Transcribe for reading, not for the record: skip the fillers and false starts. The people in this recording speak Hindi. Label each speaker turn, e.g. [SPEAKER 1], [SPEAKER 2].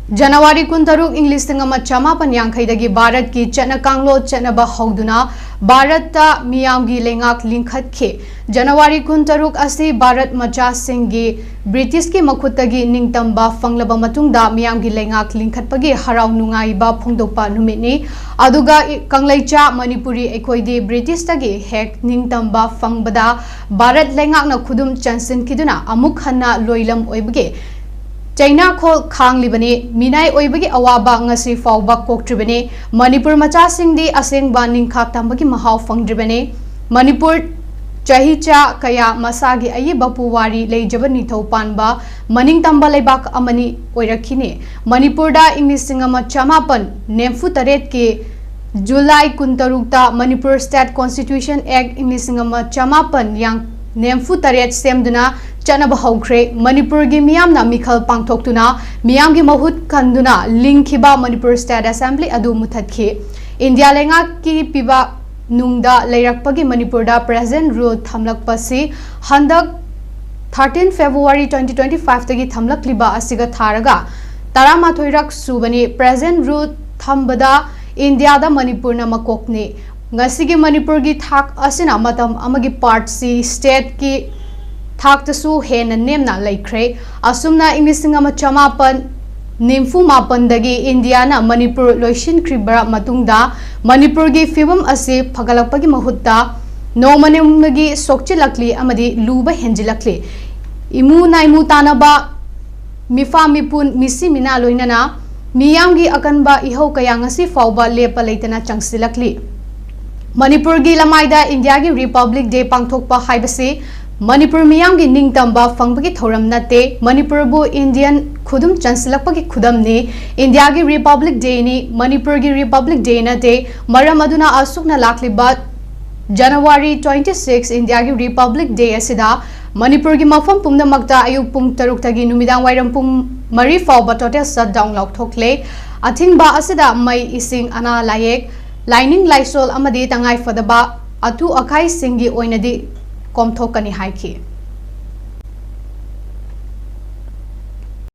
[SPEAKER 1] जनवरी 13 इंग्लिश चमापन यांखैदगी भारत की चना कांगलो चनब हौदुना भारत मियाम की लेंगाक लिंखत्खे जनवरी 13 असी भारत मचा सिंगी ब्रिटिश की मखुतगी निंगतंबा फंगलबा मतुंगदा मियाम की लेंगाक लिंखत्पगी हराव नुंगाइबा फोंगदोकपा नुमितनी अदुगा कंगलैचा मणिपुरी एखोइदी ब्रिटिश तगी हेक निंगतंबा फंगबदा भारत लेंगाकना खुदुम चंसिनखिदुना अमुक हन्ना लोइलम ओइबगे चाइना खोल खांगलिबने मिनाई ओइबगी अवाबा ngasi फाउबा कोक्ट्रिबने मणिपुर मचासिंगदी असेंगबा निंखा तंबगी महाव फंगद्रिबने मणिपुर चाहिचा कया मसागी अयि बपुवारी लेजब निथौ पानबा मनिंग तंबा लेबाक अमनी ओइरखिने मणिपुरदा इंग्लिसिंग चमापन नेमफु तरेत के July 13 Manipur state constitution act इंग्लिसिंग चमापन यांग नेमफु तरेत सेमदुना चनब हौख्रे मणिपुर की मियामना मिखल पांगथोक्तुना मियाम की महुत खंदुना लिंखिबा मणिपुर स्टेट असेंबली अदु मुथतखे इंडिया लेंगा की पिबा नुंगदा लेरकपगी मणिपुरदा प्रेजेंट रूल थमलकपसी हंदक 13 फेब्रुआरी 2025 तगी थमलकलिबा असिगा थारगा तरामाथोइरक सुबनी प्रेजेंट रूल थमबदा इंडिया दा मणिपुरना मकोकने ngasi मणिपुर की थाक असिना मतम अमगी पार्ट सी स्टेट की थाकतसु हेन नेमना लेख्रे असुमना इंग्लिसिंग चमापन निम्फु मापनदगी इंडियाना मणिपुर लोइसिनख्रिबरा मतुंगदा मणिपुर की फिवम असे फगलकपगी महुत्ता नोमनेमगी सोक्चिलक्ली अमदी लुबा हेंजिलक्ली इमु नाइमु तानबा मिफा मिपुन मिसी मिना लोइनना मियामगी अकनबा इहौ कया ngasi फाउबा लेपा लेतना चंगसिलक्ली मणिपुर की लमाइदा इंडिया की रिपब्लिक डे पांगथोकपा हाइबसे मणिपुर मियाम की निंगतंबा फंगबगी थौरम नते मणिपुर बु इंडियन खुदुम चंसलकपगी खुदम ने इंडिया की रिपब्लिक डे ने मणिपुर की रिपब्लिक डे नते मरम अदुना असुकना लाखलिबा जनवरी 26 इंडिया की रिपब्लिक डे असिदा मणिपुर की मफम पुमनमक्ता अयुक पुंग 6 तगी नुमिदांग वाइरम पुंग 4 फाउबा टोटल शटडाउन लाउथोकले अथिंगबा असिदा मई इसिंग अना लायेक लाइनिंग लाइसोल अमदी तंगाई फदबा अथु अखाई सिंगी ओइनदी कोमथोकनी हाइखी।